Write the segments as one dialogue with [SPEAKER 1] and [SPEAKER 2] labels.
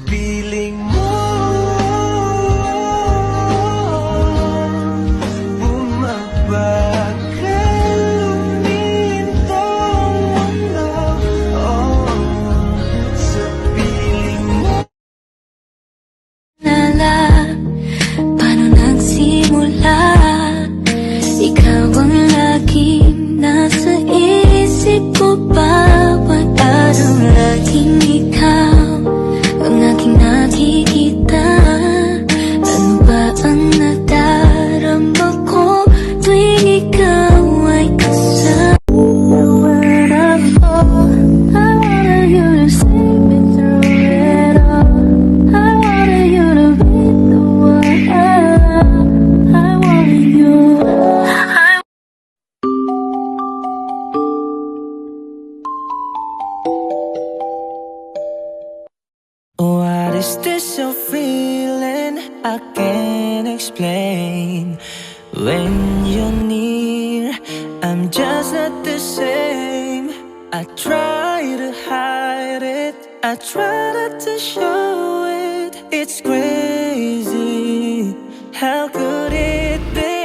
[SPEAKER 1] piling mo bumabagal lumintong mundo. Sa piling mo
[SPEAKER 2] Lala, paano nagsimula? Ikaw ang laging nasa isip ko, bawat araw laging ikaw ang aking nakikita. Ano ba ang nadarama ko tuwing ikaw ay kasama? When I fall, I wanted you to save me through it all. I wanted you to be the one I love. I wanted you.
[SPEAKER 1] What is this you're feeling? I can't explain. When you're near, I'm just not the same. I try to hide it, I try not to show it. It's crazy, how could it be?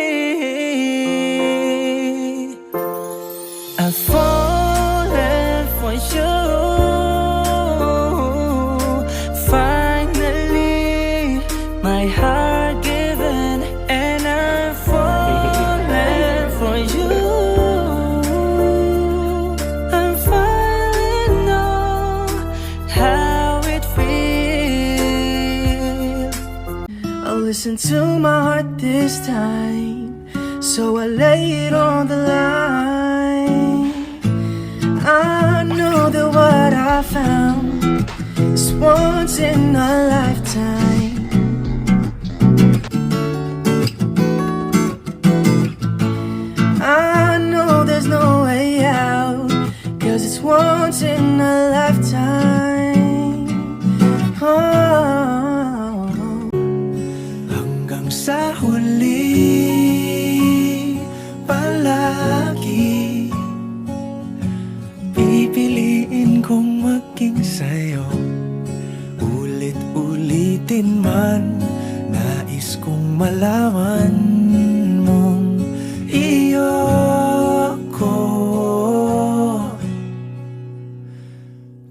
[SPEAKER 1] I've fallen for you. Finally, my heart given, and I'm falling for you. I'm finally know how it feels. I'll listen to my heart this time, so I lay it on the line. I know that what I found is once in a lifetime. I know there's no way out, 'cause it's once in a lifetime. Oh. Hanggang sa huli, palagi pipiliin kong maging sa'yo. Ulit-ulitin man, nais kong malaman mong iyo ko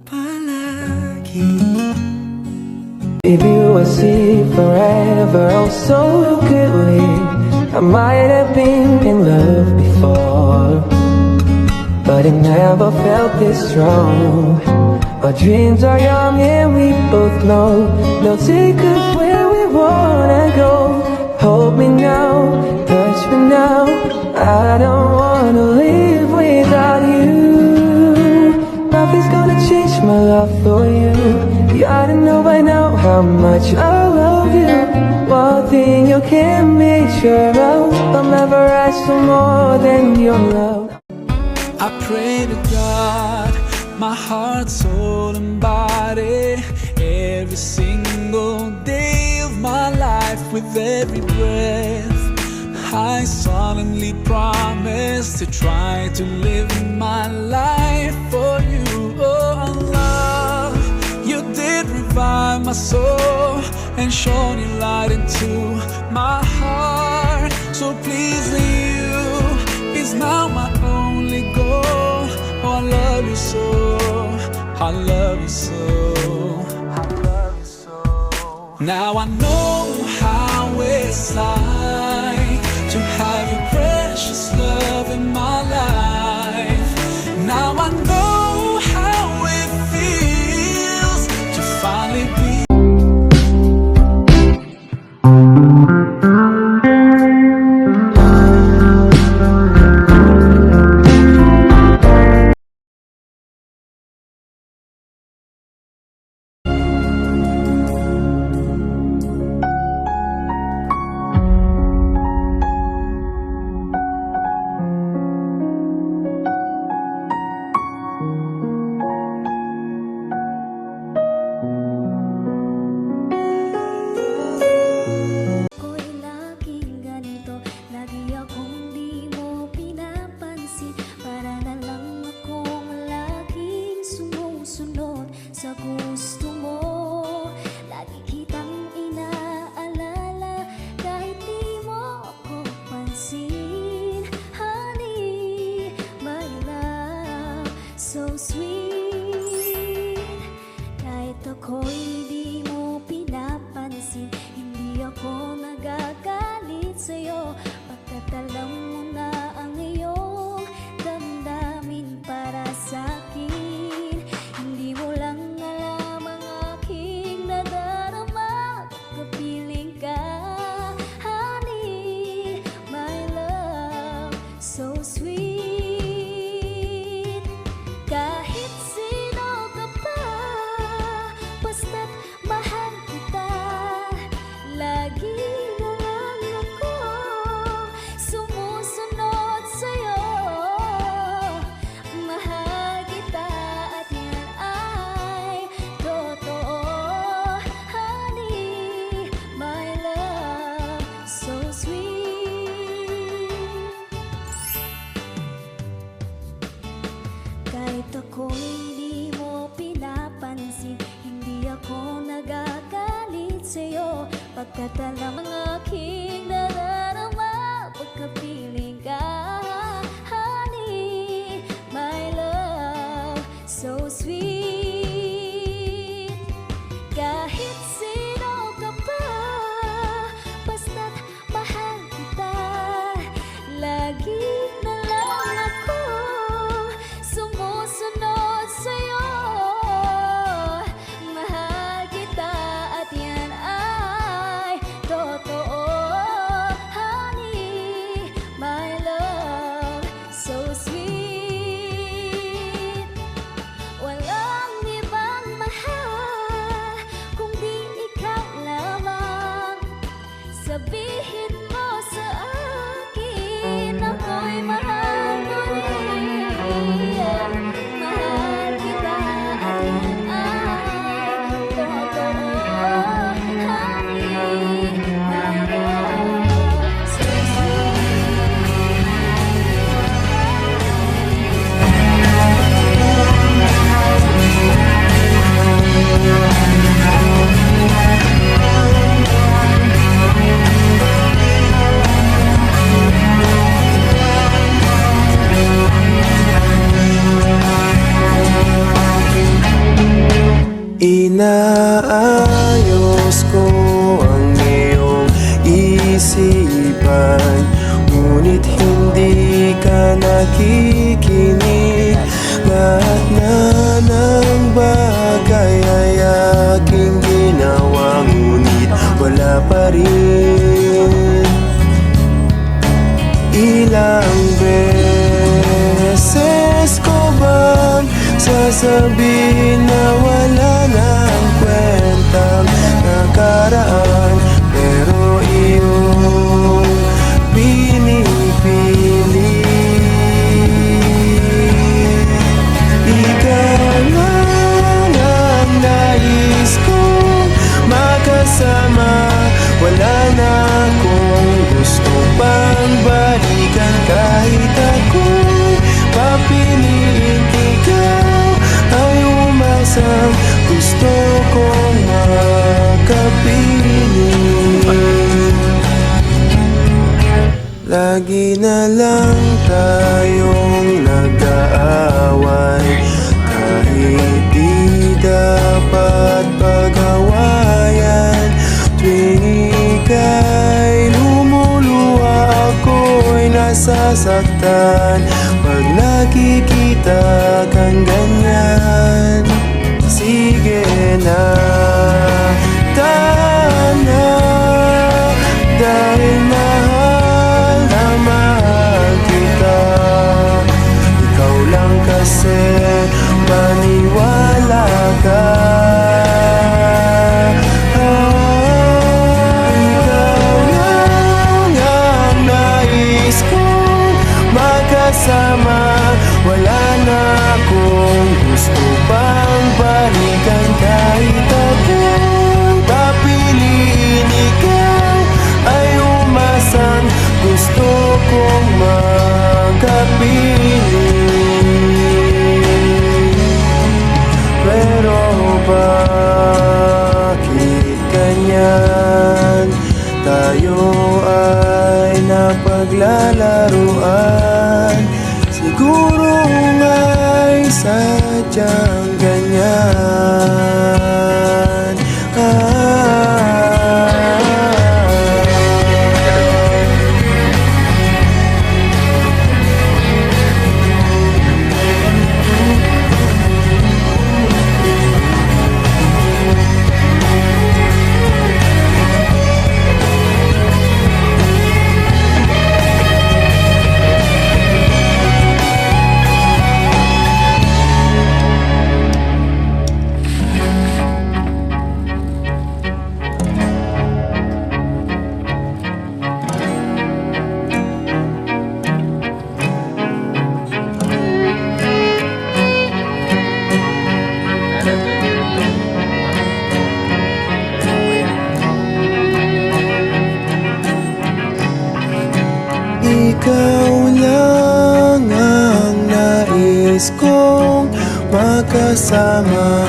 [SPEAKER 1] palagi. If you were see forever, oh so clearly, I might have been in love before, but it never felt this strong. Our dreams are young and we both know they'll take us where we wanna go. Hold me now, touch me now, I don't wanna live without you. Nothing's gonna change my love for you. You ought to know by now how much I love you. One thing you can't make sure of, I'll never ask for more than your love.
[SPEAKER 3] I pray to God, my heart, soul and body, every single day of my life. With every breath, I solemnly promise to try to live my life for you. Oh Allah, you did revive my soul and shone your light into my heart. So please, you is now my only goal. Oh, I love you so, I love you so, I love you so. Now I know how it's like to have your precious love in my life. Now I know how it feels to finally be.
[SPEAKER 2] ako'y di mo pinapansin, hindi ako nagagalit sa'yo, pagkat alam mo na ang iyong damdamin para sa'kin. Hindi mo lang alam ang aking nadarama, kapiling ka, honey, my love, so sweet. Kahit sino ka pa, basta't mahal kita, lagi na lang ako sumusunod sa'yo. Mahal kita at yan ay totoo, honey, my love, so sweet. Kahit ako'y di mo pinapansin, hindi ako nagagalit sa'yo, pagkat alam ang aking nadarama, pagkapiling ka, honey, my love, so sweet. Kahit sino ka pa, basta't mahal kita, lagi na lang ako sumusunod sa'yo. Mahal kita at yan ay totoo, honey, my love, so sweet. Walang ibang mahal kundi ikaw lamang. Sabihin mo sa akin, ako'y mahal mo rin. Mahal kita at yan ay totoo, honey, my love, so
[SPEAKER 1] Inaayos ko ang iyong isipan, ngunit hindi ka nakikinig. Lahat na ng bagay ay aking ginawa, ngunit wala pa rin. Ilang beses ko bang sasabihin na wala nang kwentang nakaraan, pero iyong pinipili. Ikaw lang ang nais kong makasama, wala na akong gusto pang balikan. Kahit ako'y papiliin, ikaw ay umasang gusto kong makapiling. Lagi na lang tayong nag-aaway, kahit di dapat pag-awayan. Tuwing ika'y lumuluha, ako'y nasasaktan pag nakikita kang ganyan. Sige na, tama, dahil mahal na mahal kita. Ikaw lang kasi, maniwala ka. Ikaw lang ang nais kong makasama, wala na akong gusto pang balikan. Kahit
[SPEAKER 4] kasama.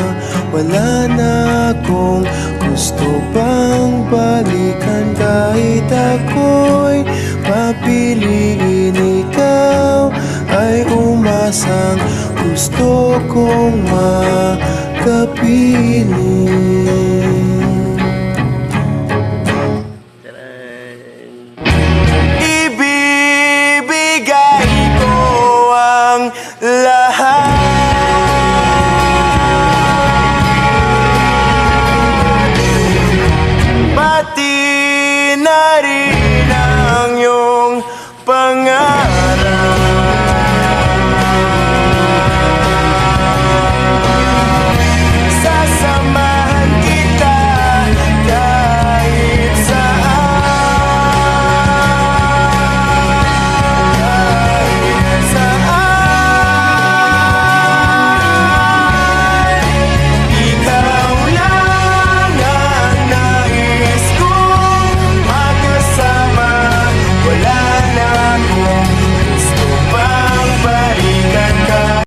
[SPEAKER 4] Wala na akong gusto pang balikan. Kahit ako'y papiliin, ikaw ay umasang gusto kong makapiling.